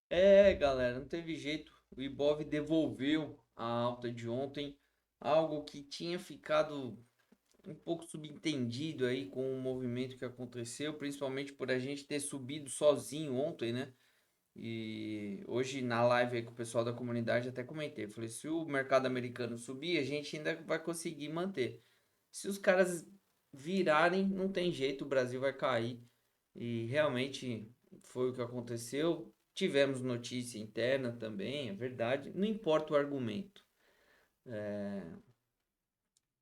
Galera, não teve jeito. O Ibov devolveu a alta de ontem, algo que tinha ficado um pouco subentendido aí com o movimento que aconteceu, principalmente por a gente ter subido sozinho ontem, né? E hoje na live aí com o pessoal da comunidade até comentei, falei, se o mercado americano subir, a gente ainda vai conseguir manter. Se os caras virarem, não tem jeito, o Brasil vai cair. E realmente foi o que aconteceu. Tivemos notícia interna também, é verdade. Não importa o argumento.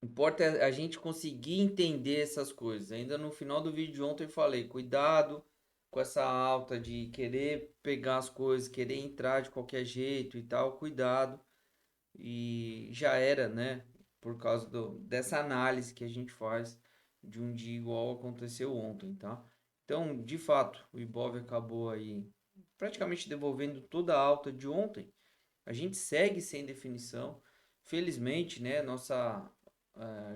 Importa a gente conseguir entender essas coisas. Ainda no final do vídeo de ontem eu falei, cuidado com essa alta de querer pegar as coisas, querer entrar de qualquer jeito e tal, cuidado. E já era, né? Por causa dessa análise que a gente faz de um dia igual aconteceu ontem, tá? Então, de fato, o Ibov acabou aí praticamente devolvendo toda a alta de ontem. A gente segue sem definição. Felizmente, né? Nossa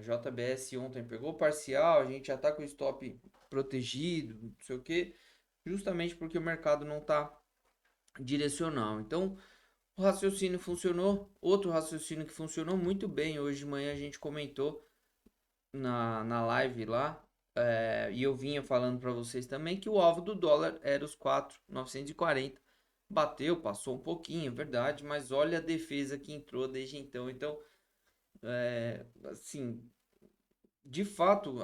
JBS ontem pegou parcial, a gente já tá com o stop protegido, não sei o que, justamente porque o mercado não tá direcional. Então, o raciocínio funcionou. Outro raciocínio que funcionou muito bem hoje de manhã a gente comentou na live lá. E eu vinha falando para vocês também que o alvo do dólar era os 4.940. Bateu, passou um pouquinho, é verdade, mas olha a defesa que entrou desde então. Então, assim, de fato,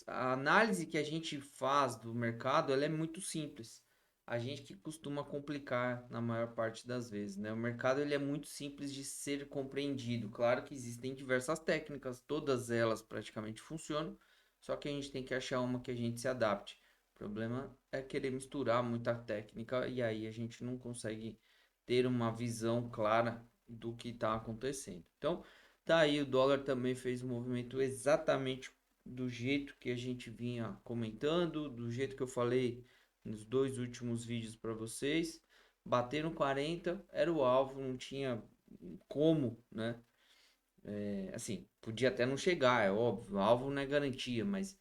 a análise que a gente faz do mercado, ela é muito simples. A gente que costuma complicar na maior parte das vezes, né? O mercado ele é muito simples de ser compreendido. Claro que existem diversas técnicas, todas elas praticamente funcionam, só que a gente tem que achar uma que a gente se adapte. O problema é querer misturar muita técnica e aí a gente não consegue ter uma visão clara do que está acontecendo. Então, tá aí, o dólar também fez um movimento exatamente do jeito que a gente vinha comentando, do jeito que eu falei nos dois últimos vídeos para vocês. Bater no 40 era o alvo, não tinha como, né? Assim, podia até não chegar, é óbvio, o alvo não é garantia, mas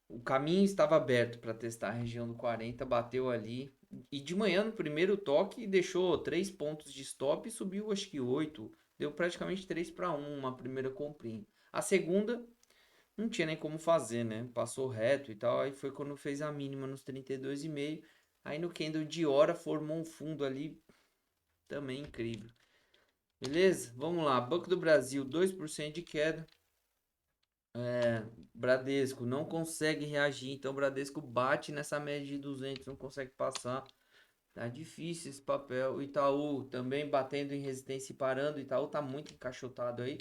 o caminho estava aberto para testar a região do 40, bateu ali. E de manhã, no primeiro toque, deixou 3 pontos de stop e subiu acho que 8. Deu praticamente 3 para 1, uma primeira comprinha. A segunda, não tinha nem como fazer, né? Passou reto e tal. Aí foi quando fez a mínima nos 32,5. Aí no candle de hora formou um fundo ali também incrível. Beleza? Vamos lá. Banco do Brasil, 2% de queda. Bradesco não consegue reagir, então o Bradesco bate nessa média de 200, não consegue passar. Tá difícil esse papel. O Itaú também batendo em resistência e parando. O Itaú tá muito encaixotado aí.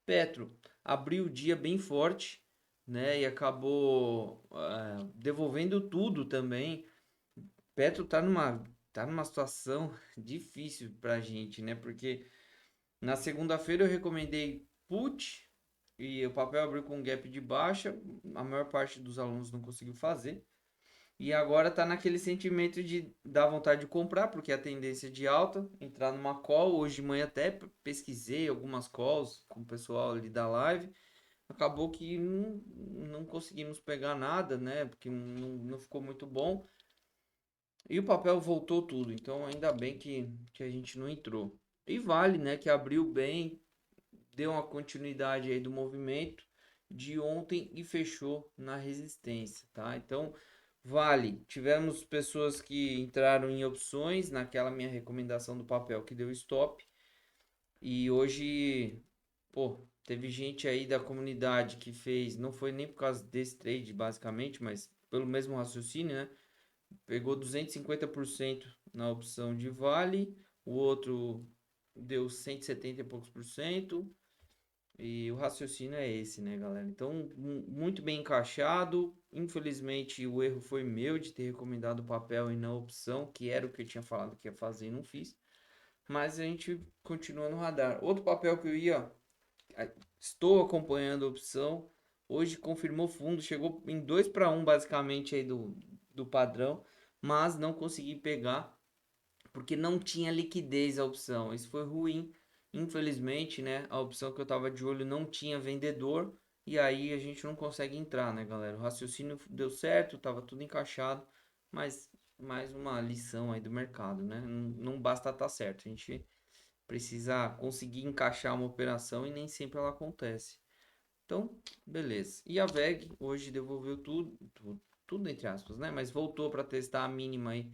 Petro abriu o dia bem forte, né? E acabou devolvendo tudo também. Petro tá numa situação difícil pra gente, né? Porque na segunda-feira eu recomendei put e o papel abriu com gap de baixa. A maior parte dos alunos não conseguiu fazer. E agora tá naquele sentimento de dar vontade de comprar, porque a tendência é de alta, entrar numa call. Hoje de manhã até pesquisei algumas calls com o pessoal ali da live. Acabou que não conseguimos pegar nada, né? Porque não ficou muito bom. E o papel voltou tudo, então ainda bem que a gente não entrou. E Vale, né? Que abriu bem, deu uma continuidade aí do movimento de ontem e fechou na resistência, tá? Então, Vale, tivemos pessoas que entraram em opções naquela minha recomendação do papel que deu stop e hoje, pô, teve gente aí da comunidade que fez, não foi nem por causa desse trade basicamente, mas pelo mesmo raciocínio, né? Pegou 250% na opção de Vale, o outro deu 170 e poucos por cento. E o raciocínio é esse, né, galera? Então, muito bem encaixado. Infelizmente, o erro foi meu de ter recomendado o papel e não a opção, que era o que eu tinha falado que ia fazer e não fiz. Mas a gente continua no radar. Outro papel que eu ia, estou acompanhando a opção. Hoje confirmou fundo, chegou em 2 para 1 basicamente aí do padrão, mas não consegui pegar porque não tinha liquidez a opção. Isso foi ruim. Infelizmente, né? A opção que eu tava de olho não tinha vendedor. E aí a gente não consegue entrar, né, galera? O raciocínio deu certo, tava tudo encaixado. Mas mais uma lição aí do mercado, né? Não basta estar certo, a gente precisa conseguir encaixar uma operação e nem sempre ela acontece. Então, beleza. E a VEG hoje devolveu tudo entre aspas, né? Mas voltou para testar a mínima aí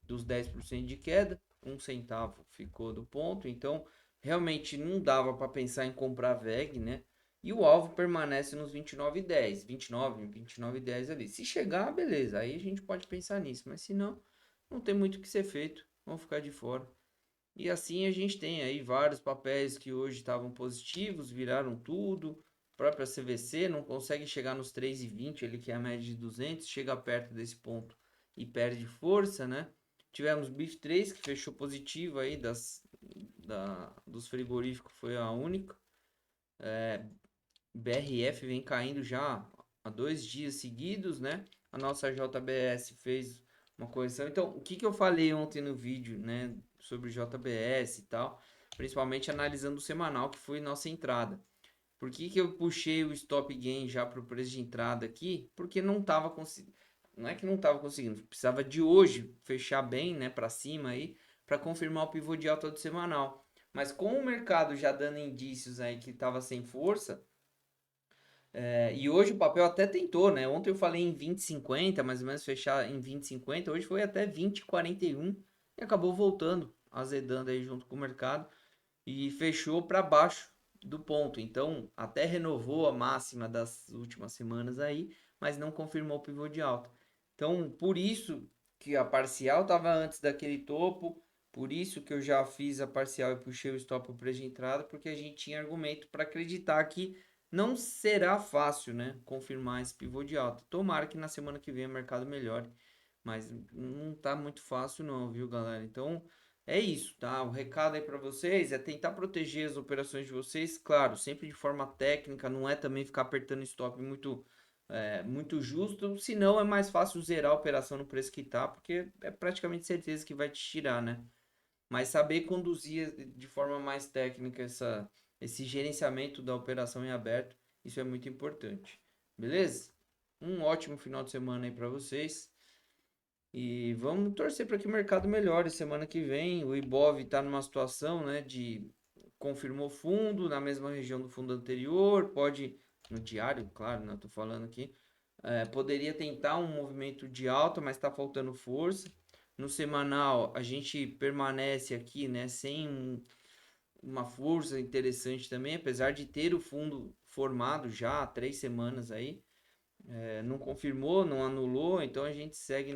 dos 10% de queda, um centavo ficou do ponto, então realmente não dava para pensar em comprar VEG, né? E o alvo permanece nos 29,10, 29,10 ali. Se chegar, beleza, aí a gente pode pensar nisso, mas se não, não tem muito o que ser feito, vamos ficar de fora. E assim a gente tem aí vários papéis que hoje estavam positivos, viraram tudo. A própria CVC não consegue chegar nos 3,20, ele que é a média de 200, chega perto desse ponto e perde força, né? Tivemos BIF3 que fechou positivo aí dos frigoríficos, foi a única. BRF vem caindo já há 2 dias seguidos, né? A nossa JBS fez uma correção. Então, o que que eu falei ontem no vídeo, né? Sobre JBS e tal, principalmente analisando o semanal, que foi nossa entrada. Por que que eu puxei o stop gain já para o preço de entrada aqui? Porque não estava conseguindo. Não é que não estava conseguindo, precisava de hoje fechar bem, né, para cima aí, para confirmar o pivô de alta do semanal. Mas com o mercado já dando indícios aí que estava sem força, e hoje o papel até tentou, né? Ontem eu falei em 20,50, mais ou menos fechar em 20,50. Hoje foi até 20,41 e acabou voltando, azedando aí junto com o mercado e fechou para baixo do ponto. Então, até renovou a máxima das últimas semanas aí, mas não confirmou o pivô de alta. Então, por isso que a parcial estava antes daquele topo, por isso que eu já fiz a parcial e puxei o stop para o preço de entrada, porque a gente tinha argumento para acreditar que não será fácil, né, confirmar esse pivô de alta. Tomara que na semana que vem o mercado melhore, mas não tá muito fácil não, viu, galera? Então, é isso, tá? O recado aí para vocês é tentar proteger as operações de vocês, claro, sempre de forma técnica, não é também ficar apertando stop muito justo, senão é mais fácil zerar a operação no preço que tá, porque é praticamente certeza que vai te tirar, né? Mas saber conduzir de forma mais técnica esse gerenciamento da operação em aberto, isso é muito importante. Beleza? Um ótimo final de semana aí para vocês. E vamos torcer para que o mercado melhore semana que vem. O Ibov está numa situação, né, de confirmou fundo na mesma região do fundo anterior, pode no diário, claro, né, tô falando aqui, poderia tentar um movimento de alta, mas está faltando força. No semanal a gente permanece aqui, né, sem uma força interessante também, apesar de ter o fundo formado já há 3 semanas aí, não confirmou, não anulou, então a gente segue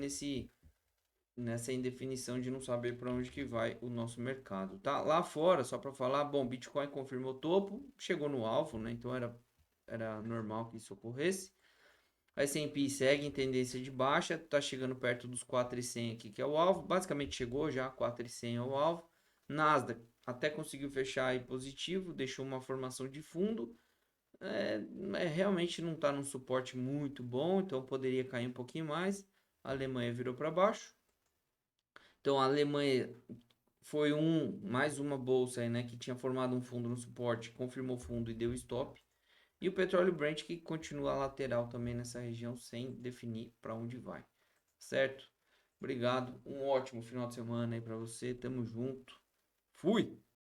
nessa indefinição de não saber para onde que vai o nosso mercado, tá? Lá fora, só para falar, bom, Bitcoin confirmou topo, chegou no alvo, né? Então era normal que isso ocorresse. A S&P segue em tendência de baixa, tá chegando perto dos 4.100 aqui, que é o alvo. Basicamente chegou já, 4.100 é o alvo. Nasdaq até conseguiu fechar aí positivo, deixou uma formação de fundo. Realmente não está num suporte muito bom, então poderia cair um pouquinho mais. A Alemanha virou para baixo. Então a Alemanha foi mais uma bolsa aí, né, que tinha formado um fundo no suporte, confirmou o fundo e deu stop. E o petróleo Brent que continua lateral também nessa região sem definir para onde vai. Certo? Obrigado. Um ótimo final de semana aí para você. Tamo junto. Fui.